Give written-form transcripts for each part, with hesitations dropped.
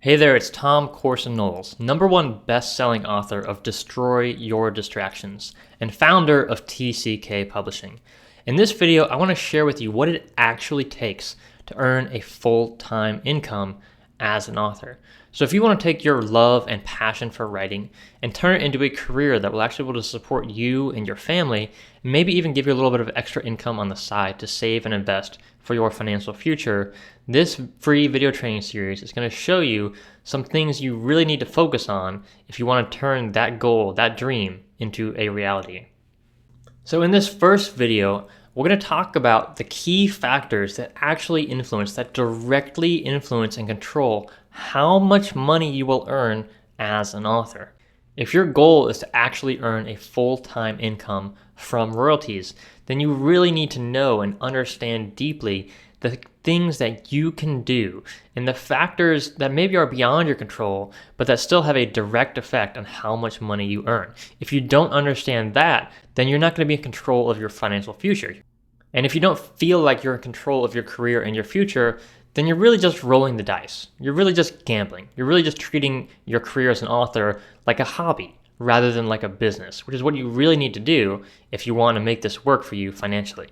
Hey there, it's Tom Corson-Knowles, #1 best-selling author of Destroy Your Distractions and founder of TCK Publishing. In this video, I want to share with you what it actually takes to earn a full-time income as an author. So if you want to take your love and passion for writing and turn it into a career that will actually be able to support you and your family, and maybe even give you a little bit of extra income on the side to save and invest for your financial future, this free video training series is going to show you some things you really need to focus on if you want to turn that goal, that dream, into a reality. So in this first video, we're going to talk about the key factors that actually influence, that directly influence and control how much money you will earn as an author. If your goal is to actually earn a full-time income from royalties, then you really need to know and understand deeply the things that you can do and the factors that maybe are beyond your control, but that still have a direct effect on how much money you earn. If you don't understand that, then you're not going to be in control of your financial future. And if you don't feel like you're in control of your career and your future, then you're really just rolling the dice. You're really just gambling. You're really just treating your career as an author like a hobby rather than like a business, which is what you really need to do if you want to make this work for you financially.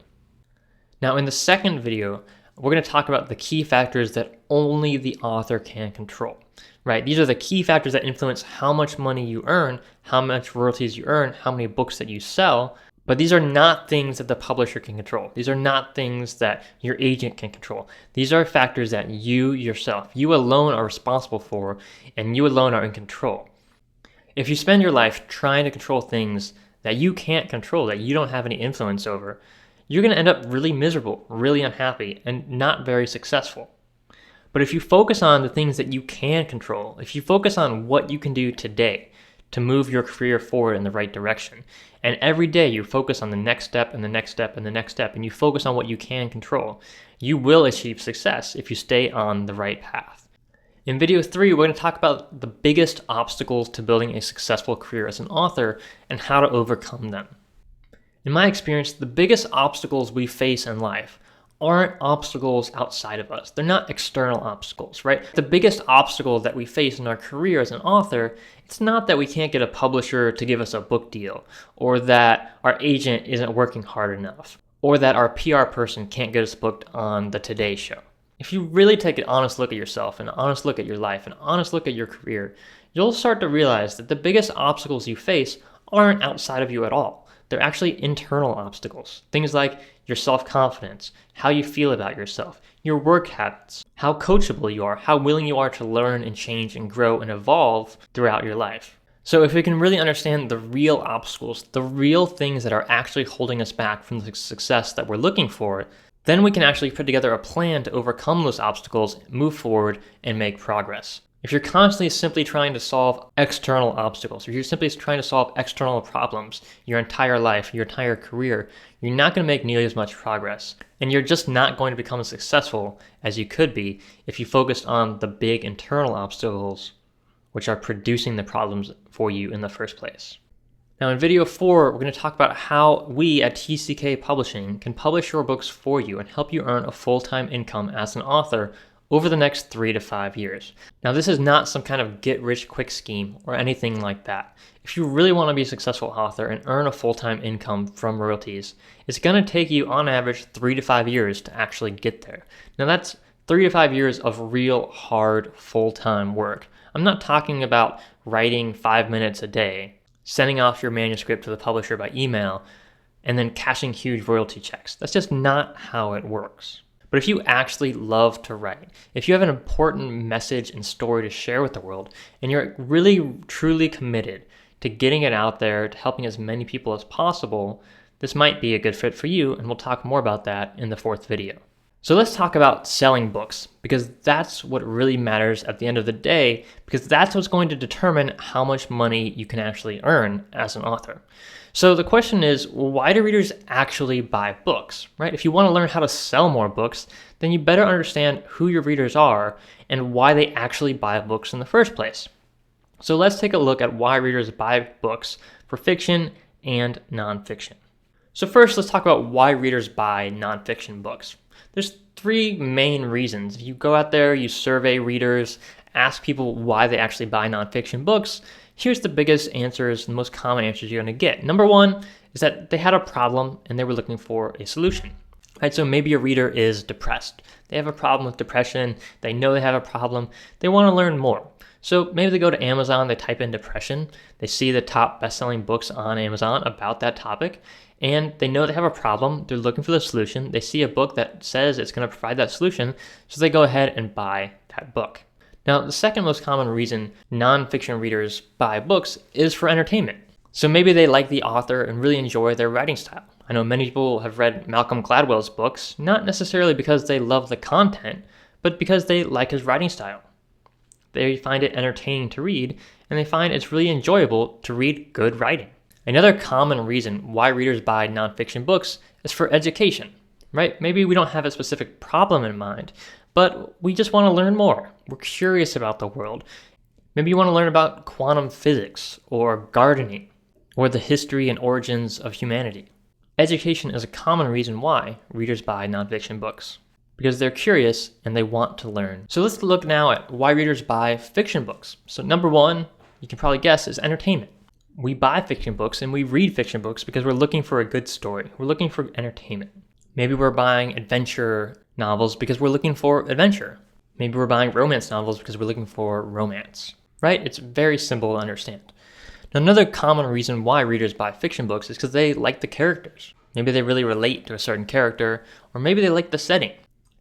Now, in the second video, we're going to talk about the key factors that only the author can control, right? These are the key factors that influence how much money you earn, how much royalties you earn, how many books that you sell. But these are not things that the publisher can control. These are not things that your agent can control. These are factors that you yourself, you alone are responsible for, and you alone are in control. If you spend your life trying to control things that you can't control, that you don't have any influence over, you're going to end up really miserable, really unhappy, and not very successful. But if you focus on the things that you can control, if you focus on what you can do today to move your career forward in the right direction, and every day you focus on the next step and the next step and the next step, and you focus on what you can control, you will achieve success if you stay on the right path. In video 3, we're going to talk about the biggest obstacles to building a successful career as an author and how to overcome them. In my experience, the biggest obstacles we face in life aren't obstacles outside of us. They're not external obstacles, right? The biggest obstacle that we face in our career as an author, it's not that we can't get a publisher to give us a book deal, or that our agent isn't working hard enough, or that our PR person can't get us booked on the Today Show. If you really take an honest look at yourself, an honest look at your life, an honest look at your career, you'll start to realize that the biggest obstacles you face aren't outside of you at all. They're actually internal obstacles. Things like your self-confidence, how you feel about yourself, your work habits, how coachable you are, how willing you are to learn and change and grow and evolve throughout your life. So if we can really understand the real obstacles, the real things that are actually holding us back from the success that we're looking for, then we can actually put together a plan to overcome those obstacles, move forward, and make progress. If you're constantly simply trying to solve external obstacles, if you're simply trying to solve external problems your entire life, your entire career, you're not going to make nearly as much progress. And you're just not going to become as successful as you could be if you focused on the big internal obstacles, which are producing the problems for you in the first place. Now in video 4, we're going to talk about how we at TCK Publishing can publish your books for you and help you earn a full-time income as an author over the next 3 to 5 years. Now, this is not some kind of get-rich-quick scheme or anything like that. If you really want to be a successful author and earn a full-time income from royalties, it's going to take you, on average, 3 to 5 years to actually get there. Now, that's 3 to 5 years of real, hard, full-time work. I'm not talking about writing 5 minutes a day, sending off your manuscript to the publisher by email, and then cashing huge royalty checks. That's just not how it works. But if you actually love to write, if you have an important message and story to share with the world, and you're really, truly committed to getting it out there, to helping as many people as possible, this might be a good fit for you, and we'll talk more about that in the 4th video. So let's talk about selling books, because that's what really matters at the end of the day, because that's what's going to determine how much money you can actually earn as an author. So the question is, why do readers actually buy books, right? If you want to learn how to sell more books, then you better understand who your readers are and why they actually buy books in the first place. So let's take a look at why readers buy books for fiction and nonfiction. So first, let's talk about why readers buy nonfiction books. There's 3 main reasons. If you go out there, you survey readers, ask people why they actually buy nonfiction books, here's the biggest answers, the most common answers you're going to get. Number one is that they had a problem and they were looking for a solution. Right, so maybe a reader is depressed. They have a problem with depression. They know they have a problem. They want to learn more. So maybe they go to Amazon, they type in depression, they see the top best-selling books on Amazon about that topic, and they know they have a problem. They're looking for the solution. They see a book that says it's going to provide that solution, so they go ahead and buy that book. Now, the second most common reason nonfiction readers buy books is for entertainment. So maybe they like the author and really enjoy their writing style. I know many people have read Malcolm Gladwell's books, not necessarily because they love the content, but because they like his writing style. They find it entertaining to read, and they find it's really enjoyable to read good writing. Another common reason why readers buy nonfiction books is for education, right? Maybe we don't have a specific problem in mind, but we just want to learn more. We're curious about the world. Maybe you want to learn about quantum physics or gardening or the history and origins of humanity. Education is a common reason why readers buy nonfiction books, because they're curious and they want to learn. So let's look now at why readers buy fiction books. So number one, you can probably guess, is entertainment. We buy fiction books and we read fiction books because we're looking for a good story. We're looking for entertainment. Maybe we're buying adventure novels because we're looking for adventure. Maybe we're buying romance novels because we're looking for romance, right? It's very simple to understand. Now, another common reason why readers buy fiction books is because they like the characters. Maybe they really relate to a certain character, or maybe they like the setting.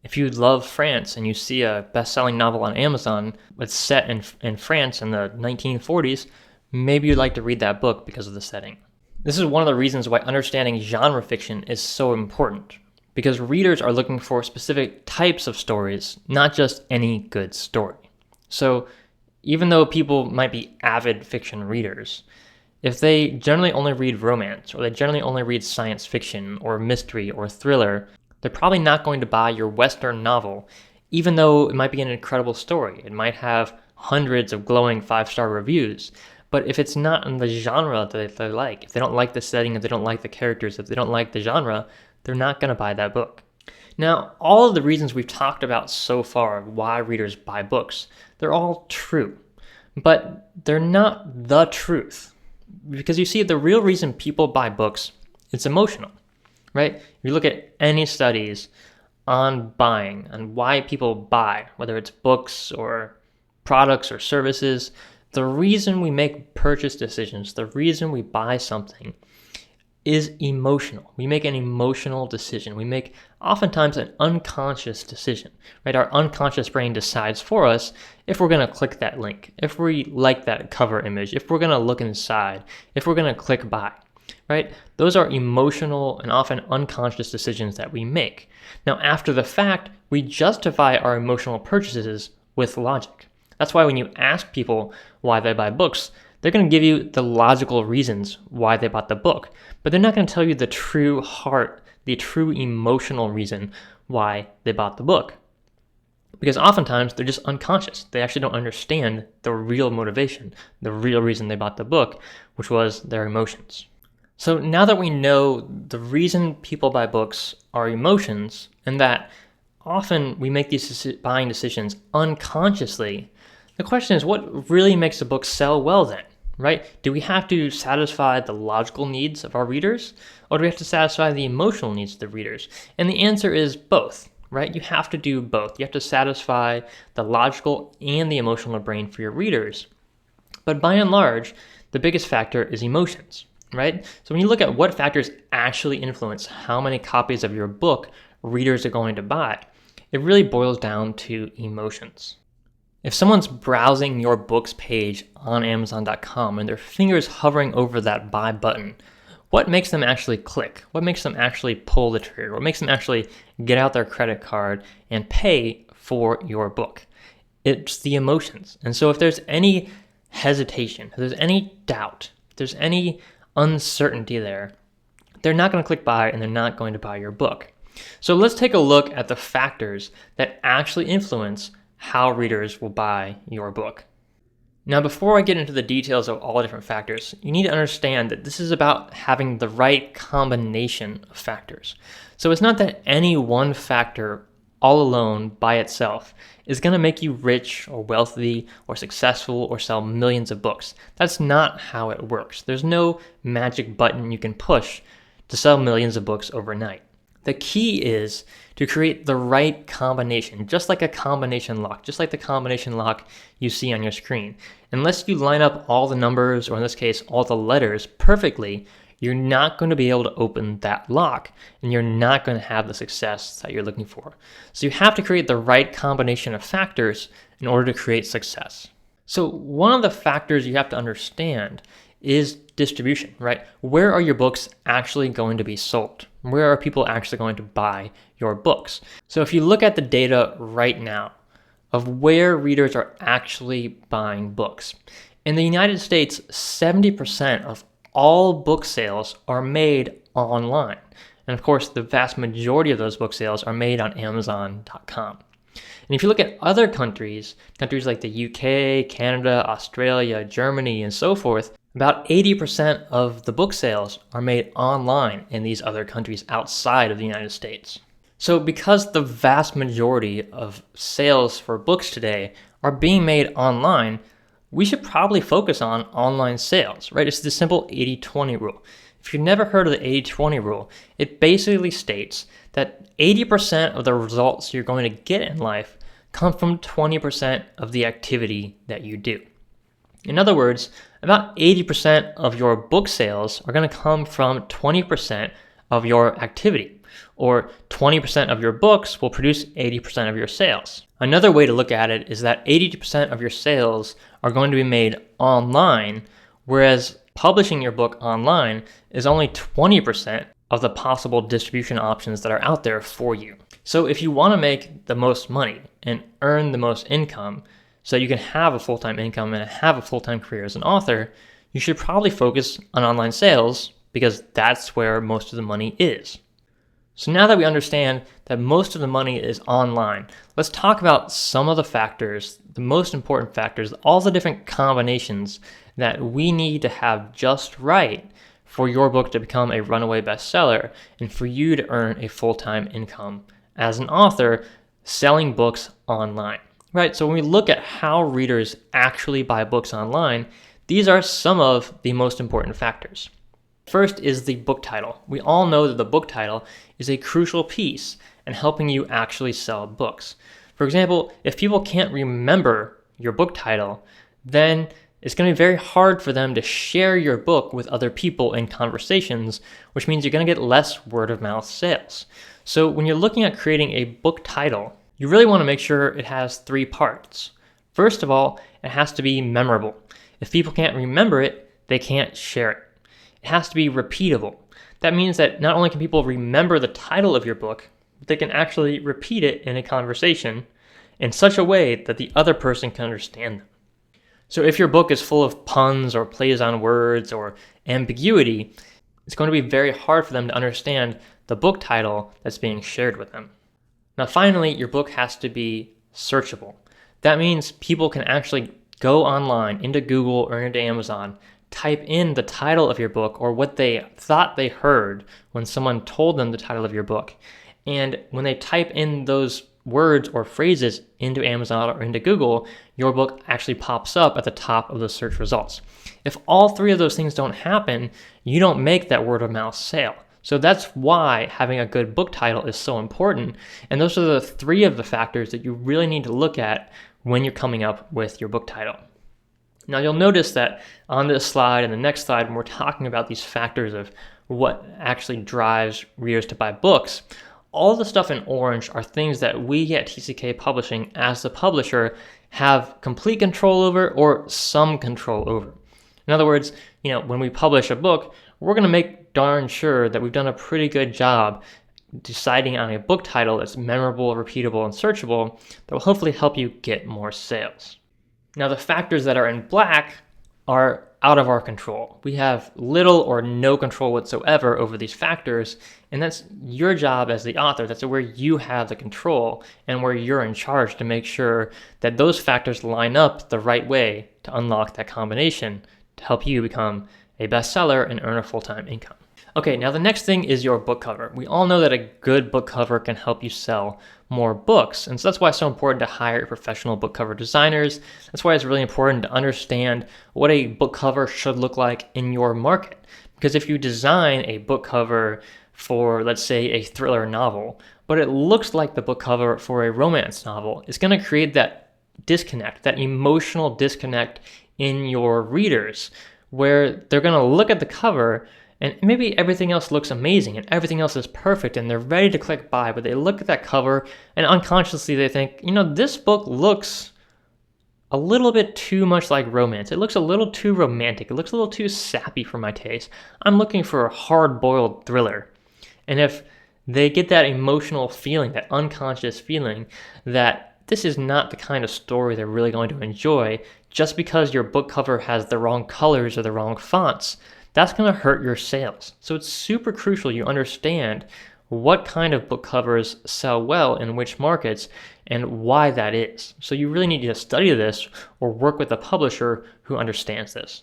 If you love France and you see a best-selling novel on Amazon that's set in France in the 1940s, maybe you'd like to read that book because of the setting. This is one of the reasons why understanding genre fiction is so important, because readers are looking for specific types of stories, not just any good story. So even though people might be avid fiction readers, if they generally only read romance, or they generally only read science fiction, or mystery, or thriller, they're probably not going to buy your Western novel, even though it might be an incredible story. It might have hundreds of glowing 5-star reviews. But if it's not in the genre that they like, if they don't like the setting, if they don't like the characters, if they don't like the genre, they're not going to buy that book. Now, all of the reasons we've talked about so far why readers buy books, they're all true. But they're not the truth. Because you see, the real reason people buy books, it's emotional, right? If you look at any studies on buying and why people buy, whether it's books or products or services, the reason we make purchase decisions, the reason we buy something is emotional. We make an emotional decision. We make oftentimes an unconscious decision, right? Our unconscious brain decides for us if we're going to click that link, if we like that cover image, if we're going to look inside, if we're going to click buy, right? Those are emotional and often unconscious decisions that we make. Now, after the fact, we justify our emotional purchases with logic. That's why when you ask people why they buy books, they're going to give you the logical reasons why they bought the book, but they're not going to tell you the true heart, the true emotional reason why they bought the book. Because oftentimes they're just unconscious. They actually don't understand the real motivation, the real reason they bought the book, which was their emotions. So now that we know the reason people buy books are emotions, and that often we make these buying decisions unconsciously, the question is, what really makes a book sell well then, right? Do we have to satisfy the logical needs of our readers, or do we have to satisfy the emotional needs of the readers? And the answer is both, right? You have to do both. You have to satisfy the logical and the emotional brain for your readers. But by and large, the biggest factor is emotions, right? So when you look at what factors actually influence how many copies of your book readers are going to buy, it really boils down to emotions. If someone's browsing your books page on Amazon.com and their finger's hovering over that buy button, what makes them actually click? What makes them actually pull the trigger? What makes them actually get out their credit card and pay for your book? It's the emotions. And so if there's any hesitation, if there's any doubt, if there's any uncertainty there, they're not going to click buy and they're not going to buy your book. So let's take a look at the factors that actually influence how readers will buy your book. Now, before I get into the details of all the different factors, you need to understand that this is about having the right combination of factors. So it's not that any one factor all alone by itself is going to make you rich or wealthy or successful or sell millions of books. That's not how it works. There's no magic button you can push to sell millions of books overnight. The key is to create the right combination, just like a combination lock, just like the combination lock you see on your screen. Unless you line up all the numbers, or in this case, all the letters perfectly, you're not going to be able to open that lock, and you're not going to have the success that you're looking for. So you have to create the right combination of factors in order to create success. So one of the factors you have to understand is distribution, right? Where are your books actually going to be sold? Where are people actually going to buy your books? So if you look at the data right now of where readers are actually buying books, in the United States, 70% of all book sales are made online. And of course, the vast majority of those book sales are made on Amazon.com. And if you look at other countries like the UK, Canada, Australia, Germany, and so forth, about 80% of the book sales are made online in these other countries outside of the United States. So because the vast majority of sales for books today are being made online, we should probably focus on online sales, right? It's the simple 80-20 rule. If you've never heard of the 80-20 rule, it basically states that 80% of the results you're going to get in life come from 20% of the activity that you do. In other words, about 80% of your book sales are going to come from 20% of your activity, or 20% of your books will produce 80% of your sales. Another way to look at it is that 80% of your sales are going to be made online, whereas publishing your book online is only 20% of the possible distribution options that are out there for you. So if you want to make the most money and earn the most income so you can have a full-time income and have a full-time career as an author, you should probably focus on online sales because that's where most of the money is. So now that we understand that most of the money is online, let's talk about some of the factors, the most important factors, all the different combinations that we need to have just right for your book to become a runaway bestseller and for you to earn a full-time income as an author selling books online, right? So when we look at how readers actually buy books online, these are some of the most important factors. First is the book title. We all know that the book title is a crucial piece in helping you actually sell books. For example, if people can't remember your book title, then it's going to be very hard for them to share your book with other people in conversations, which means you're going to get less word of mouth sales. So when you're looking at creating a book title, you really want to make sure it has 3 parts. First of all, it has to be memorable. If people can't remember it, they can't share it. It has to be repeatable. That means that not only can people remember the title of your book, but they can actually repeat it in a conversation in such a way that the other person can understand them. So if your book is full of puns or plays on words or ambiguity, it's going to be very hard for them to understand the book title that's being shared with them. Now finally, your book has to be searchable. That means people can actually go online into Google or into Amazon, type in the title of your book or what they thought they heard when someone told them the title of your book. And when they type in those words or phrases into Amazon or into Google, your book actually pops up at the top of the search results. If all 3 of those things don't happen, you don't make that word of mouth sale. So that's why having a good book title is so important. And those are the 3 of the factors that you really need to look at when you're coming up with your book title. Now you'll notice that on this slide and the next slide, when we're talking about these factors of what actually drives readers to buy books, all the stuff in orange are things that we at TCK Publishing as the publisher have complete control over or some control over. In other words, when we publish a book, we're going to make darn sure that we've done a pretty good job deciding on a book title that's memorable, repeatable, and searchable that will hopefully help you get more sales. Now the factors that are in black are out of our control. We have little or no control whatsoever over these factors, and that's your job as the author. That's where you have the control and where you're in charge to make sure that those factors line up the right way to unlock that combination to help you become a bestseller and earn a full-time income. Okay, now the next thing is your book cover. We all know that a good book cover can help you sell more books. And so that's why it's so important to hire professional book cover designers. That's why it's really important to understand what a book cover should look like in your market. Because if you design a book cover for, let's say, a thriller novel, but it looks like the book cover for a romance novel, it's going to create that disconnect, that emotional disconnect in your readers, where they're going to look at the cover and maybe everything else looks amazing and everything else is perfect and they're ready to click buy, but they look at that cover and unconsciously they think, this book looks a little bit too much like romance. It looks a little too romantic. It looks a little too sappy for my taste. I'm looking for a hard-boiled thriller. And if they get that emotional feeling, that unconscious feeling that this is not the kind of story they're really going to enjoy just because your book cover has the wrong colors or the wrong fonts, that's going to hurt your sales. So it's super crucial you understand what kind of book covers sell well in which markets and why that is. So you really need to study this or work with a publisher who understands this.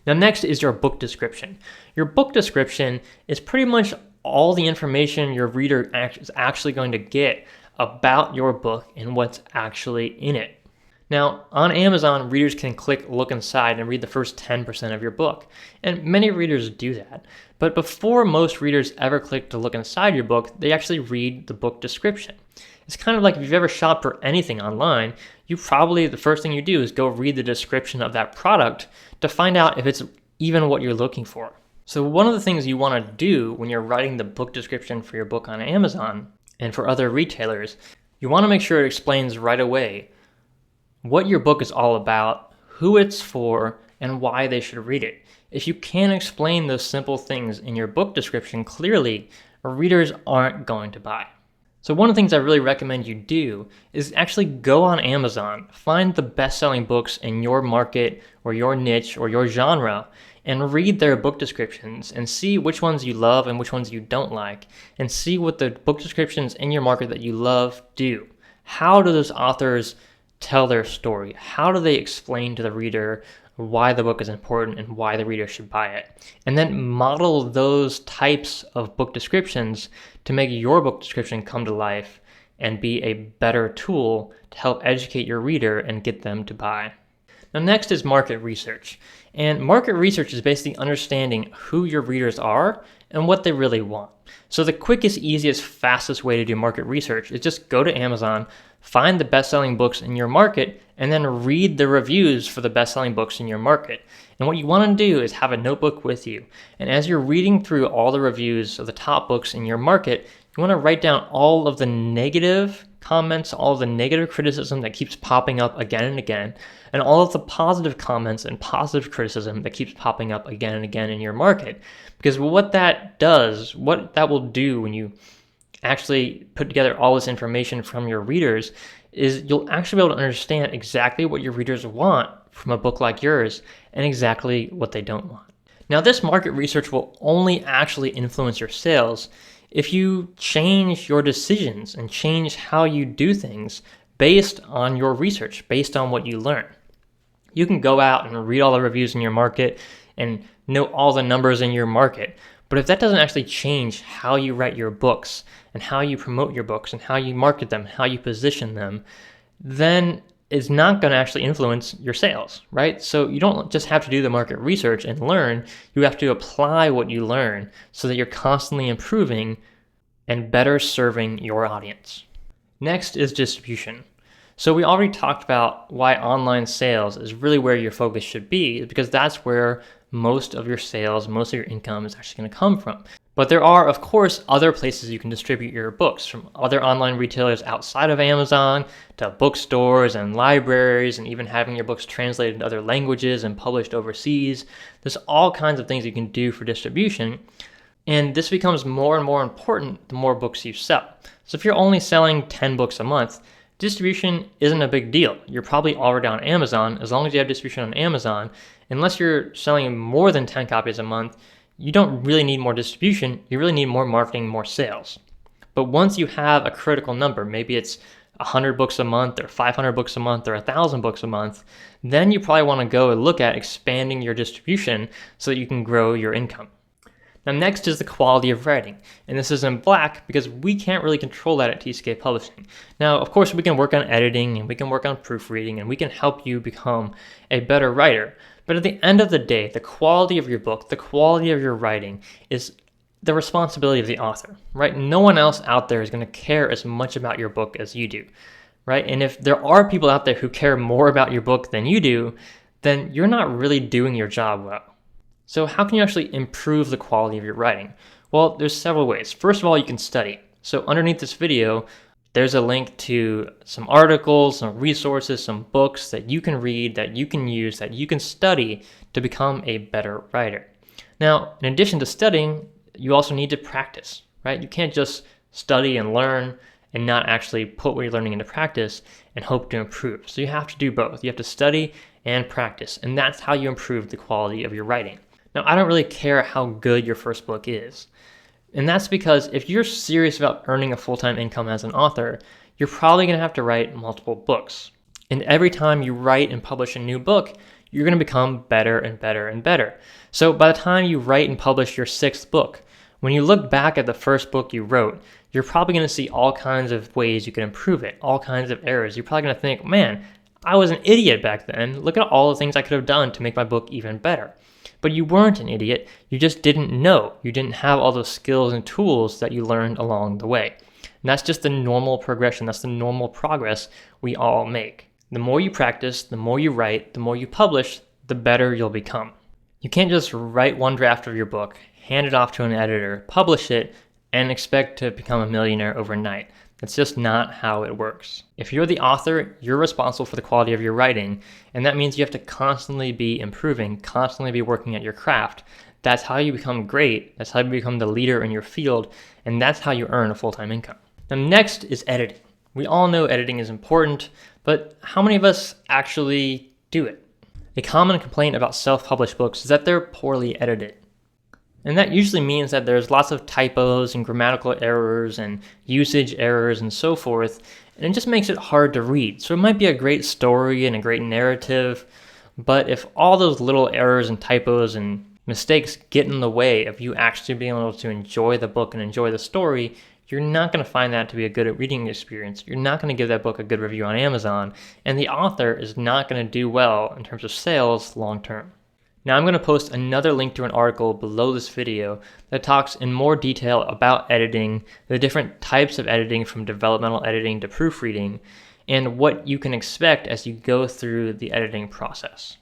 Now next is your book description. Your book description is pretty much all the information your reader is actually going to get about your book and what's actually in it. Now, on Amazon, readers can click look inside and read the first 10% of your book, and many readers do that. But before most readers ever click to look inside your book, they actually read the book description. It's kind of like if you've ever shopped for anything online, the first thing you do is go read the description of that product to find out if it's even what you're looking for. So one of the things you want to do when you're writing the book description for your book on Amazon and for other retailers, you want to make sure it explains right away what your book is all about, who it's for, and why they should read it. If you can't explain those simple things in your book description clearly, readers aren't going to buy. So one of the things I really recommend you do is actually go on Amazon, find the best-selling books in your market or your niche or your genre, and read their book descriptions and see which ones you love and which ones you don't like, and see what the book descriptions in your market that you love do. How do those authors tell their story? How do they explain to the reader why the book is important and why the reader should buy it? And then model those types of book descriptions to make your book description come to life and be a better tool to help educate your reader and get them to buy. Now next is market research. And market research is basically understanding who your readers are and what they really want. So the quickest, easiest, fastest way to do market research is just go to Amazon, find the best-selling books in your market, and then read the reviews for the best-selling books in your market. And what you want to do is have a notebook with you. And as you're reading through all the reviews of the top books in your market, you want to write down all of the negative comments, all of the negative criticism that keeps popping up again and again, and all of the positive comments and positive criticism that keeps popping up again and again in your market. Because what that will do when you actually put together all this information from your readers is you'll actually be able to understand exactly what your readers want from a book like yours and exactly what they don't want. Now, this market research will only actually influence your sales if you change your decisions and change how you do things based on your research, based on what you learn. You can go out and read all the reviews in your market and know all the numbers in your market, but if that doesn't actually change how you write your books and how you promote your books and how you market them, how you position them, then it's not going to actually influence your sales, right? So you don't just have to do the market research and learn, you have to apply what you learn so that you're constantly improving and better serving your audience. Next is distribution. So we already talked about why online sales is really where your focus should be, because that's where most of your sales, most of your income is actually going to come from. But there are, of course, other places you can distribute your books, from other online retailers outside of Amazon to bookstores and libraries, and even having your books translated into other languages and published overseas. There's all kinds of things you can do for distribution. And this becomes more and more important the more books you sell. So if you're only selling 10 books a month, distribution isn't a big deal. You're probably already on Amazon. As long as you have distribution on Amazon, unless you're selling more than 10 copies a month, you don't really need more distribution. You really need more marketing, more sales. But once you have a critical number, maybe it's 100 books a month or 500 books a month or 1,000 books a month, then you probably want to go and look at expanding your distribution so that you can grow your income. Now next is the quality of writing, and this is in black because we can't really control that at TCK Publishing. Now of course we can work on editing and we can work on proofreading and we can help you become a better writer, but at the end of the day, the quality of your book, the quality of your writing is the responsibility of the author, right? No one else out there is going to care as much about your book as you do, right? And if there are people out there who care more about your book than you do, then you're not really doing your job well. So how can you actually improve the quality of your writing? Well, there's several ways. First of all, you can study. So underneath this video, there's a link to some articles, some resources, some books that you can read, that you can use, that you can study to become a better writer. Now, in addition to studying, you also need to practice, right? You can't just study and learn and not actually put what you're learning into practice and hope to improve. So you have to do both. You have to study and practice, and that's how you improve the quality of your writing. Now, I don't really care how good your first book is. And that's because if you're serious about earning a full-time income as an author, you're probably going to have to write multiple books. And every time you write and publish a new book, you're going to become better and better and better. So by the time you write and publish your 6th book, when you look back at the first book you wrote, you're probably going to see all kinds of ways you can improve it, all kinds of errors. You're probably going to think, man, I was an idiot back then. Look at all the things I could have done to make my book even better. But you weren't an idiot, you just didn't know. You didn't have all those skills and tools that you learned along the way. And that's just the normal progression, that's the normal progress we all make. The more you practice, the more you write, the more you publish, the better you'll become. You can't just write one draft of your book, hand it off to an editor, publish it, and expect to become a millionaire overnight. That's just not how it works. If you're the author, you're responsible for the quality of your writing, and that means you have to constantly be improving, constantly be working at your craft. That's how you become great, that's how you become the leader in your field, and that's how you earn a full-time income. Now next is editing. We all know editing is important, but how many of us actually do it? A common complaint about self-published books is that they're poorly edited. And that usually means that there's lots of typos and grammatical errors and usage errors and so forth, and it just makes it hard to read. So it might be a great story and a great narrative, but if all those little errors and typos and mistakes get in the way of you actually being able to enjoy the book and enjoy the story, you're not going to find that to be a good reading experience. You're not going to give that book a good review on Amazon, and the author is not going to do well in terms of sales long term. Now I'm going to post another link to an article below this video that talks in more detail about editing, the different types of editing from developmental editing to proofreading, and what you can expect as you go through the editing process.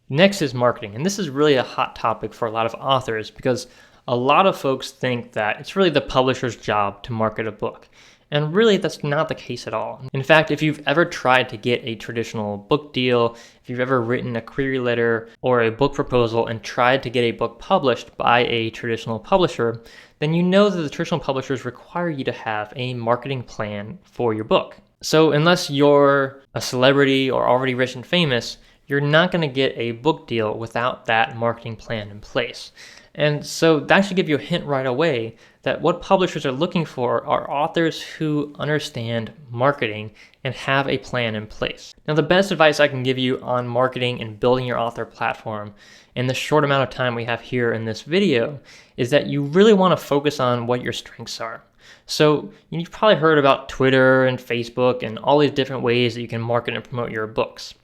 Next is marketing, and this is really a hot topic for a lot of authors because a lot of folks think that it's really the publisher's job to market a book. And really, that's not the case at all. In fact, if you've ever tried to get a traditional book deal, if you've ever written a query letter or a book proposal and tried to get a book published by a traditional publisher, then you know that the traditional publishers require you to have a marketing plan for your book. So unless you're a celebrity or already rich and famous, you're not going to get a book deal without that marketing plan in place. And so that should give you a hint right away that what publishers are looking for are authors who understand marketing and have a plan in place. Now, the best advice I can give you on marketing and building your author platform in the short amount of time we have here in this video is that you really want to focus on what your strengths are. So you've probably heard about Twitter and Facebook and all these different ways that you can market and promote your books.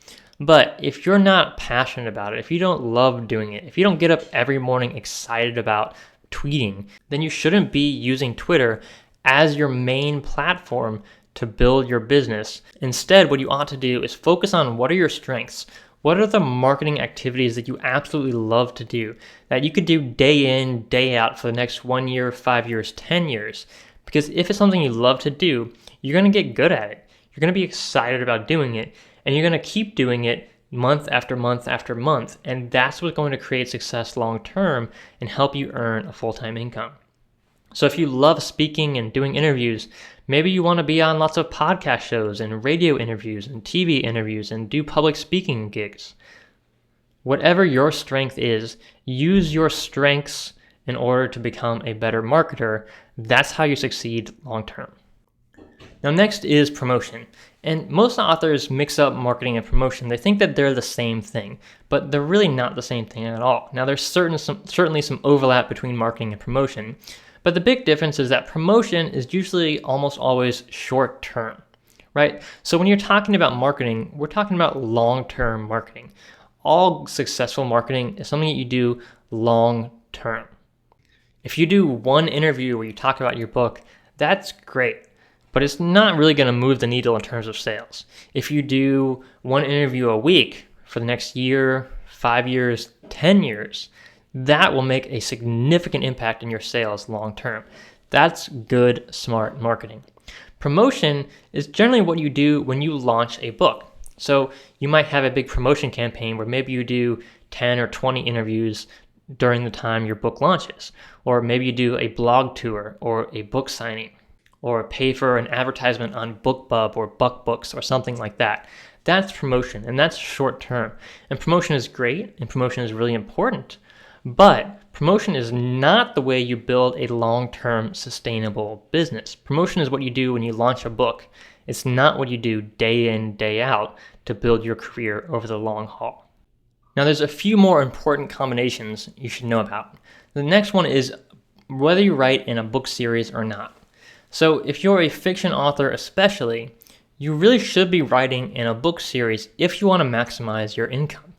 But if you're not passionate about it, if you don't love doing it, if you don't get up every morning excited about tweeting, then you shouldn't be using Twitter as your main platform to build your business. Instead, what you ought to do is focus on what are your strengths. What are the marketing activities that you absolutely love to do, that you could do day in, day out for the next 1 year, 5 years, 10 years? Because if it's something you love to do, you're going to get good at it. You're going to be excited about doing it. And you're going to keep doing it month after month after month. And that's what's going to create success long term and help you earn a full-time income. So if you love speaking and doing interviews, maybe you want to be on lots of podcast shows and radio interviews and TV interviews and do public speaking gigs. Whatever your strength is, use your strengths in order to become a better marketer. That's how you succeed long term. Now next is promotion. And most authors mix up marketing and promotion. They think that they're the same thing, but they're really not the same thing at all. Now there's certainly some overlap between marketing and promotion, but the big difference is that promotion is usually almost always short term, right? So when you're talking about marketing, we're talking about long-term marketing. All successful marketing is something that you do long term. If you do one interview where you talk about your book, that's great, but it's not really going to move the needle in terms of sales. If you do one interview a week for the next year, 5 years, 10 years, that will make a significant impact in your sales long term. That's good, smart marketing. Promotion is generally what you do when you launch a book. So you might have a big promotion campaign where maybe you do 10 or 20 interviews during the time your book launches, or maybe you do a blog tour or a book signing, or pay for an advertisement on BookBub or BuckBooks or something like that. That's promotion, and that's short term. And promotion is great, and promotion is really important, but promotion is not the way you build a long-term sustainable business. Promotion is what you do when you launch a book. It's not what you do day in, day out to build your career over the long haul. Now there's a few more important combinations you should know about. The next one is whether you write in a book series or not. So if you're a fiction author especially, you really should be writing in a book series if you want to maximize your income.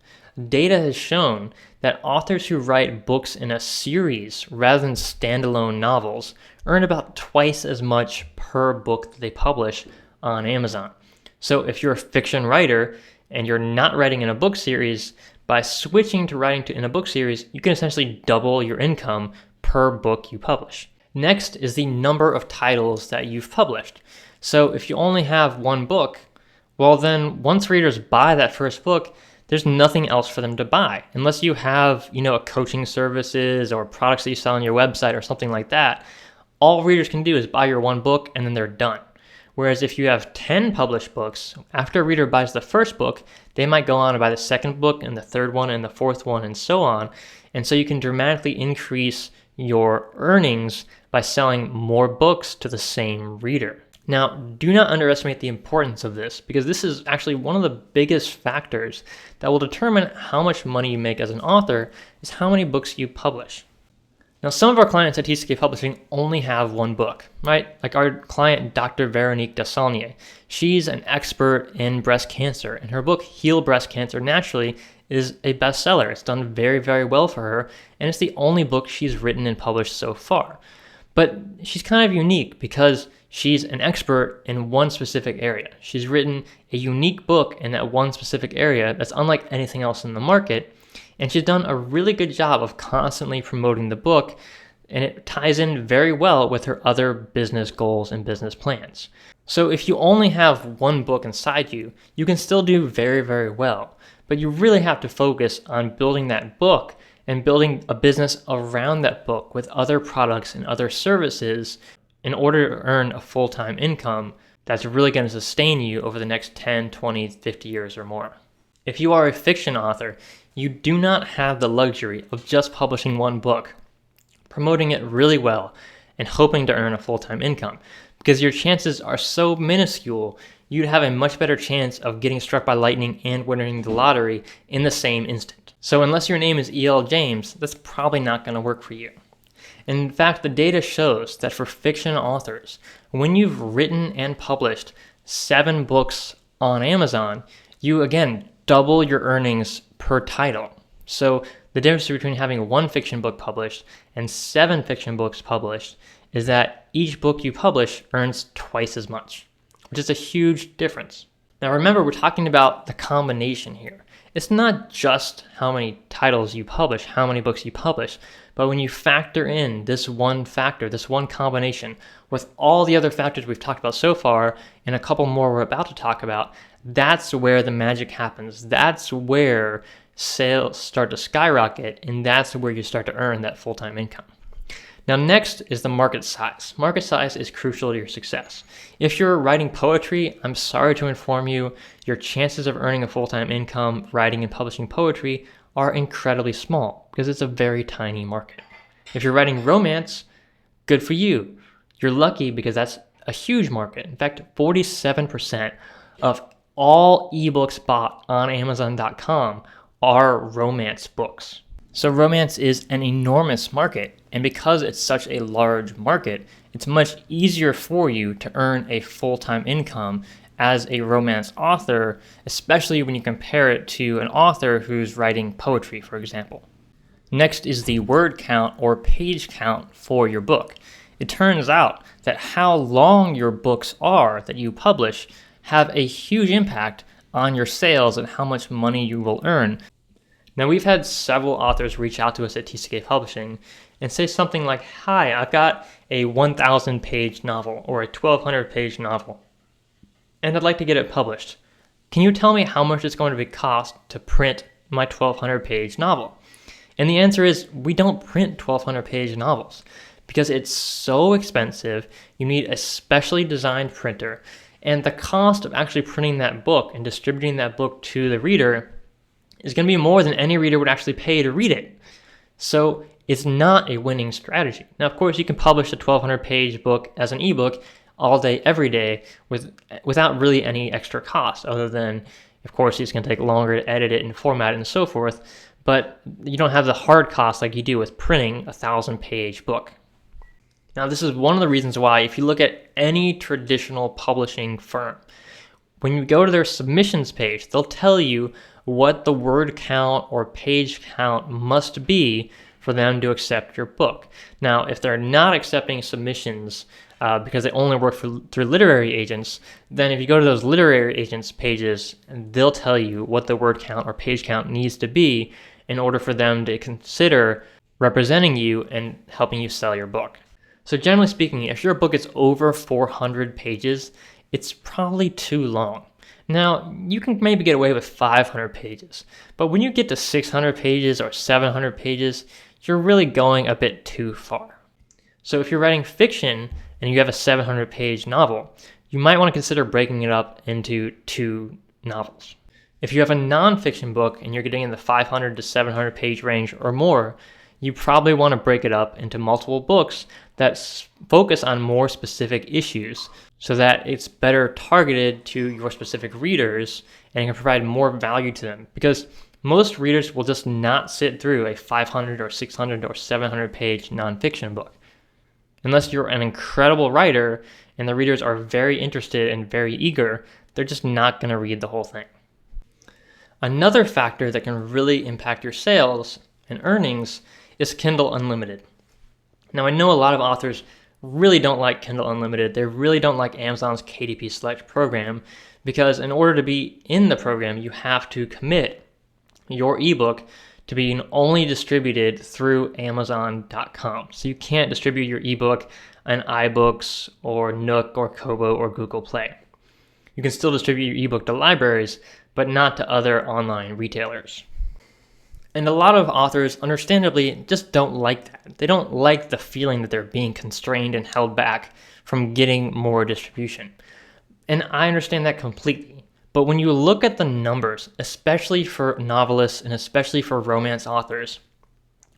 Data has shown that authors who write books in a series rather than standalone novels earn about twice as much per book that they publish on Amazon. So if you're a fiction writer and you're not writing in a book series, by switching to writing in a book series, you can essentially double your income per book you publish. Next is the number of titles that you've published. So if you only have one book, well then once readers buy that first book, there's nothing else for them to buy. Unless you have, a coaching services or products that you sell on your website or something like that, all readers can do is buy your one book and then they're done. Whereas if you have 10 published books, after a reader buys the first book, they might go on to buy the second book and the third one and the fourth one and so on. And so you can dramatically increase your earnings by selling more books to the same reader. Now, do not underestimate the importance of this, because this is actually one of the biggest factors that will determine how much money you make as an author is how many books you publish. Now, some of our clients at TCK Publishing only have one book, right? Like our client, Dr. Veronique Desaulniers. She's an expert in breast cancer, and her book, Heal Breast Cancer Naturally, is a bestseller. It's done very, very well for her, and it's the only book she's written and published so far. But she's kind of unique because she's an expert in one specific area. She's written a unique book in that one specific area that's unlike anything else in the market. And she's done a really good job of constantly promoting the book, and it ties in very well with her other business goals and business plans. So if you only have one book inside you, you can still do very, very well. But you really have to focus on building that book and building a business around that book with other products and other services in order to earn a full-time income that's really going to sustain you over the next 10, 20, 50 years or more. If you are a fiction author, you do not have the luxury of just publishing one book, promoting it really well, and hoping to earn a full-time income, because your chances are so minuscule, you'd have a much better chance of getting struck by lightning and winning the lottery in the same instant. So unless your name is E.L. James, that's probably not going to work for you. And in fact, the data shows that for fiction authors, when you've written and published 7 books on Amazon, you again double your earnings per title. So the difference between having one fiction book published and 7 fiction books published is that each book you publish earns twice as much, which is a huge difference. Now remember, we're talking about the combination here. It's not just how many titles you publish, how many books you publish, but when you factor in this one factor, this one combination, with all the other factors we've talked about so far, and a couple more we're about to talk about, that's where the magic happens. That's where sales start to skyrocket, and that's where you start to earn that full-time income. Now next is the market size. Market size is crucial to your success. If you're writing poetry, I'm sorry to inform you, your chances of earning a full-time income writing and publishing poetry are incredibly small because it's a very tiny market. If you're writing romance, good for you. You're lucky because that's a huge market. In fact, 47% of all ebooks bought on Amazon.com are romance books. So romance is an enormous market, and because it's such a large market, it's much easier for you to earn a full-time income as a romance author, especially when you compare it to an author who's writing poetry, for example. Next is the word count or page count for your book. It turns out that how long your books are that you publish have a huge impact on your sales and how much money you will earn. Now, we've had several authors reach out to us at TCK Publishing and say something like, "Hi, I've got a 1,000 page novel or a 1,200 page novel, and I'd like to get it published. Can you tell me how much it's going to cost to print my 1,200 page novel?" And the answer is, we don't print 1,200 page novels because it's so expensive. You need a specially designed printer, and the cost of actually printing that book and distributing that book to the reader is going to be more than any reader would actually pay to read it. So it's not a winning strategy. Now, of course, you can publish a 1,200 page book as an ebook all day, every day, without really any extra cost, other than, of course, it's going to take longer to edit it and format it and so forth, but you don't have the hard costs like you do with printing a 1,000 page book. Now, this is one of the reasons why, if you look at any traditional publishing firm, when you go to their submissions page, they'll tell you what the word count or page count must be for them to accept your book. Now, if they're not accepting submissions because they only work through literary agents, then if you go to those literary agents pages, they'll tell you what the word count or page count needs to be in order for them to consider representing you and helping you sell your book. So generally speaking, if your book is over 400 pages, it's probably too long. Now, you can maybe get away with 500 pages, but when you get to 600 pages or 700 pages, you're really going a bit too far. So if you're writing fiction and you have a 700 page novel, you might want to consider breaking it up into 2 novels. If you have a nonfiction book and you're getting in the 500 to 700 page range or more, you probably want to break it up into multiple books that focus on more specific issues so that it's better targeted to your specific readers and can provide more value to them. Because most readers will just not sit through a 500 or 600 or 700 page nonfiction book. Unless you're an incredible writer and the readers are very interested and very eager, they're just not going to read the whole thing. Another factor that can really impact your sales and earnings is Kindle Unlimited. Now, I know a lot of authors really don't like Kindle Unlimited. They really don't like Amazon's KDP Select program because in order to be in the program, you have to commit your ebook to being only distributed through Amazon.com. So you can't distribute your ebook on iBooks or Nook or Kobo or Google Play. You can still distribute your ebook to libraries, but not to other online retailers. And a lot of authors, understandably, just don't like that. They don't like the feeling that they're being constrained and held back from getting more distribution. And I understand that completely. But when you look at the numbers, especially for novelists and especially for romance authors,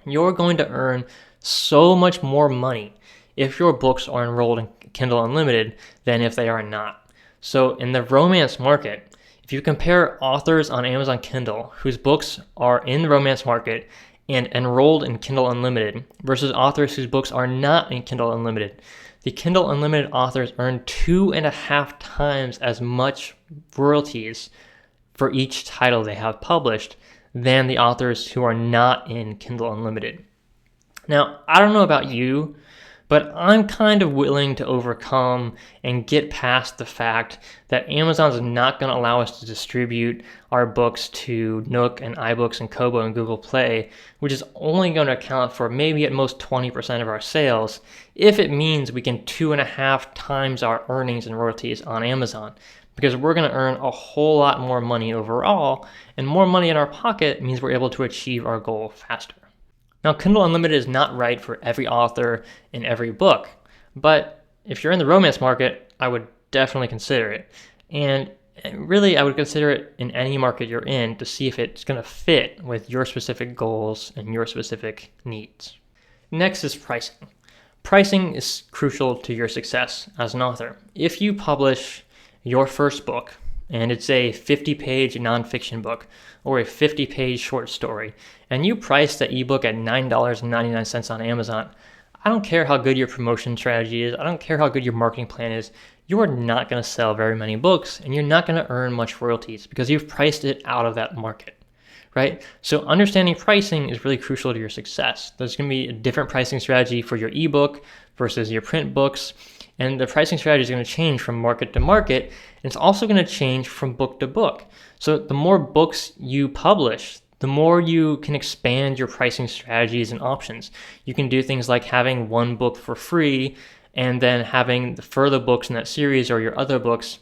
you're going to earn so much more money if your books are enrolled in Kindle Unlimited than if they are not. So in the romance market, if you compare authors on Amazon Kindle whose books are in the romance market and enrolled in Kindle Unlimited versus authors whose books are not in Kindle Unlimited, the Kindle Unlimited authors earn 2.5 times as much royalties for each title they have published than the authors who are not in Kindle Unlimited. Now, I don't know about you, but I'm kind of willing to overcome and get past the fact that Amazon's not going to allow us to distribute our books to Nook and iBooks and Kobo and Google Play, which is only going to account for maybe at most 20% of our sales, if it means we can 2.5 times our earnings and royalties on Amazon. Because we're going to earn a whole lot more money overall, and more money in our pocket means we're able to achieve our goal faster. Now, Kindle Unlimited is not right for every author in every book, but if you're in the romance market, I would definitely consider it. And really, I would consider it in any market you're in to see if it's going to fit with your specific goals and your specific needs. Next is pricing. Pricing is crucial to your success as an author. If you publish your first book and it's a 50-page nonfiction book or a 50-page short story, and you price the ebook at $9.99 on Amazon, I don't care how good your promotion strategy is, I don't care how good your marketing plan is, you are not going to sell very many books and you're not going to earn much royalties because you've priced it out of that market. Right? So understanding pricing is really crucial to your success. There's going to be a different pricing strategy for your ebook versus your print books. And the pricing strategy is going to change from market to market. And it's also going to change from book to book. So the more books you publish, the more you can expand your pricing strategies and options. You can do things like having one book for free and then having the further books in that series or your other books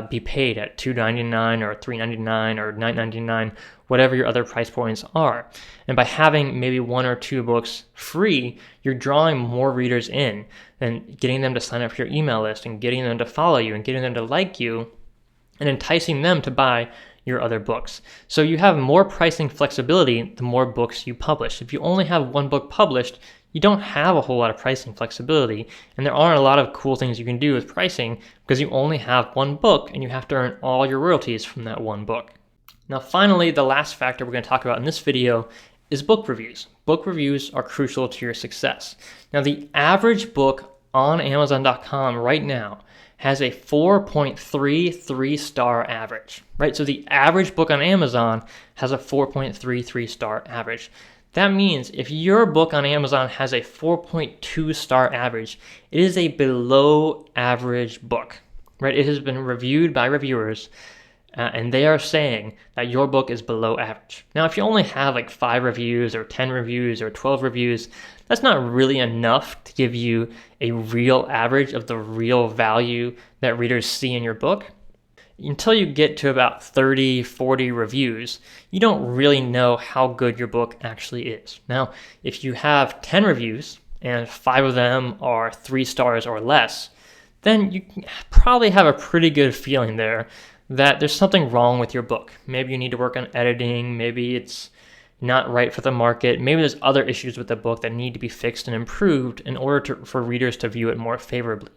be paid at $2.99 or $3.99 or $9.99, whatever your other price points are. And by having maybe one or two books free, you're drawing more readers in and getting them to sign up for your email list and getting them to follow you and getting them to like you and enticing them to buy your other books. So you have more pricing flexibility the more books you publish. If you only have one book published, you don't have a whole lot of pricing flexibility, and there aren't a lot of cool things you can do with pricing because you only have one book and you have to earn all your royalties from that one book. Now finally, the last factor we're going to talk about in this video is book reviews. Book reviews are crucial to your success. Now the average book on Amazon.com right now has a 4.33 star average, right? So the average book on Amazon has a 4.33 star average. That means if your book on Amazon has a 4.2 star average, it is a below average book, right? It has been reviewed by reviewers and they are saying that your book is below average. Now, if you only have like 5 reviews or 10 reviews or 12 reviews, that's not really enough to give you a real average of the real value that readers see in your book. Until you get to about 30, 40 reviews, you don't really know how good your book actually is. Now, if you have 10 reviews and 5 of them are 3 stars or less, then you probably have a pretty good feeling there that there's something wrong with your book. Maybe you need to work on editing, maybe it's not right for the market, maybe there's other issues with the book that need to be fixed and improved in order for readers to view it more favorably.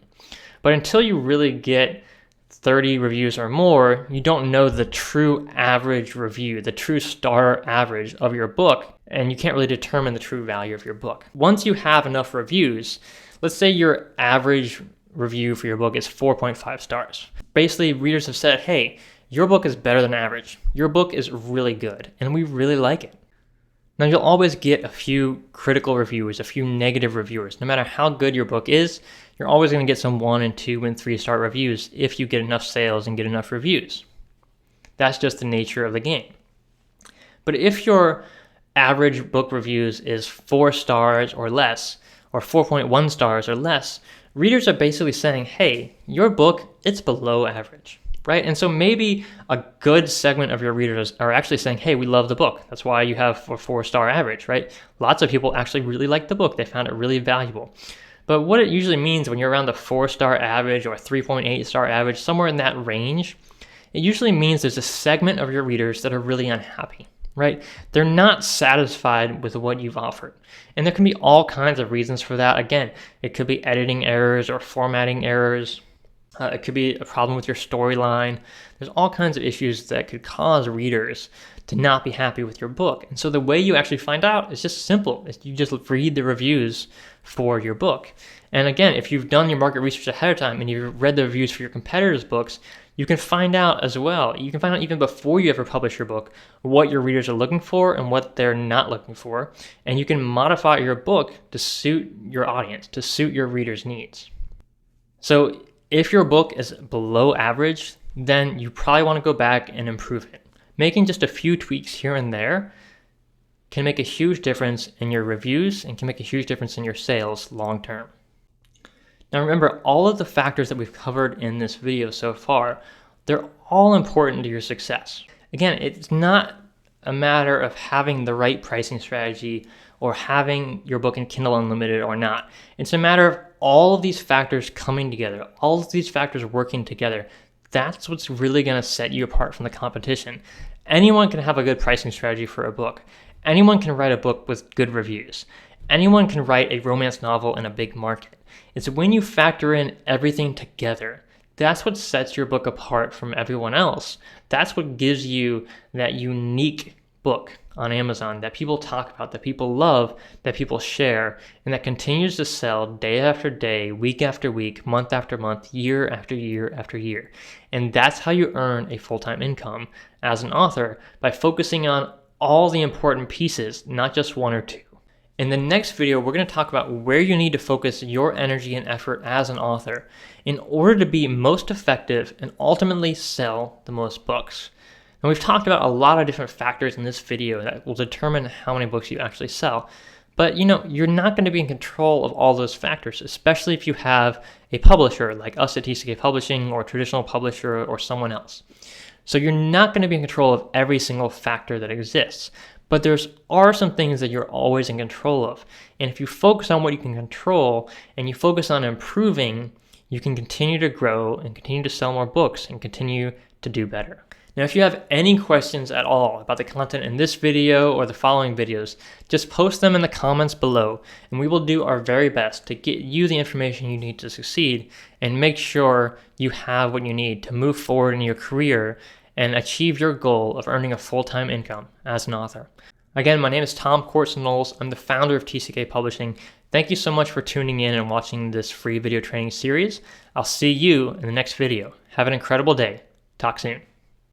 But until you really get 30 reviews or more, you don't know the true average review, the true star average of your book, and you can't really determine the true value of your book. Once you have enough reviews, let's say your average review for your book is 4.5 stars. Basically, readers have said, hey, your book is better than average. Your book is really good, and we really like it. Now, you'll always get a few critical reviewers, a few negative reviewers. No matter how good your book is, you're always going to get some 1 and 2 and 3 star reviews if you get enough sales and get enough reviews. That's just the nature of the game. But if your average book reviews is 4 stars or less, or 4.1 stars or less, readers are basically saying, hey, your book, it's below average. Right? And so maybe a good segment of your readers are actually saying, hey, we love the book. That's why you have a 4-star average, right? Lots of people actually really like the book. They found it really valuable. But what it usually means when you're around the 4-star average or 3.8-star average, somewhere in that range, it usually means there's a segment of your readers that are really unhappy, right? They're not satisfied with what you've offered. And there can be all kinds of reasons for that. Again, it could be editing errors or formatting errors. It could be a problem with your storyline. There's all kinds of issues that could cause readers to not be happy with your book. And so the way you actually find out is just simple. You just read the reviews for your book. And again, if you've done your market research ahead of time and you've read the reviews for your competitors' books, you can find out as well. You can find out even before you ever publish your book what your readers are looking for and what they're not looking for. And you can modify your book to suit your audience, to suit your readers' needs. So if your book is below average, then you probably want to go back and improve it. Making just a few tweaks here and there can make a huge difference in your reviews and can make a huge difference in your sales long term. Now remember, all of the factors that we've covered in this video so far, they're all important to your success. Again, it's not a matter of having the right pricing strategy or having your book in Kindle Unlimited or not. It's a matter of all of these factors coming together, all of these factors working together. That's what's really going to set you apart from the competition. Anyone can have a good pricing strategy for a book. Anyone can write a book with good reviews. anyone can write a romance novel in a big market. It's when you factor in everything together. That's what sets your book apart from everyone else. That's what gives you that unique book on Amazon that people talk about, that people love, that people share, and that continues to sell day after day, week after week, month after month, year after year after year. And that's how you earn a full-time income as an author, by focusing on all the important pieces, not just one or two. In the next video, we're going to talk about where you need to focus your energy and effort as an author in order to be most effective and ultimately sell the most books. And we've talked about a lot of different factors in this video that will determine how many books you actually sell. But you're not going to be in control of all those factors, especially if you have a publisher like us at TCK Publishing, or a traditional publisher, or someone else. So you're not going to be in control of every single factor that exists. But there are some things that you're always in control of. And if you focus on what you can control and you focus on improving, you can continue to grow and continue to sell more books and continue to do better. Now, if you have any questions at all about the content in this video or the following videos, just post them in the comments below, and we will do our very best to get you the information you need to succeed and make sure you have what you need to move forward in your career and achieve your goal of earning a full-time income as an author. Again, my name is Corson-Knowles. I'm the founder of TCK Publishing. Thank you so much for tuning in and watching this free video training series. I'll see you in the next video. Have an incredible day. Talk soon.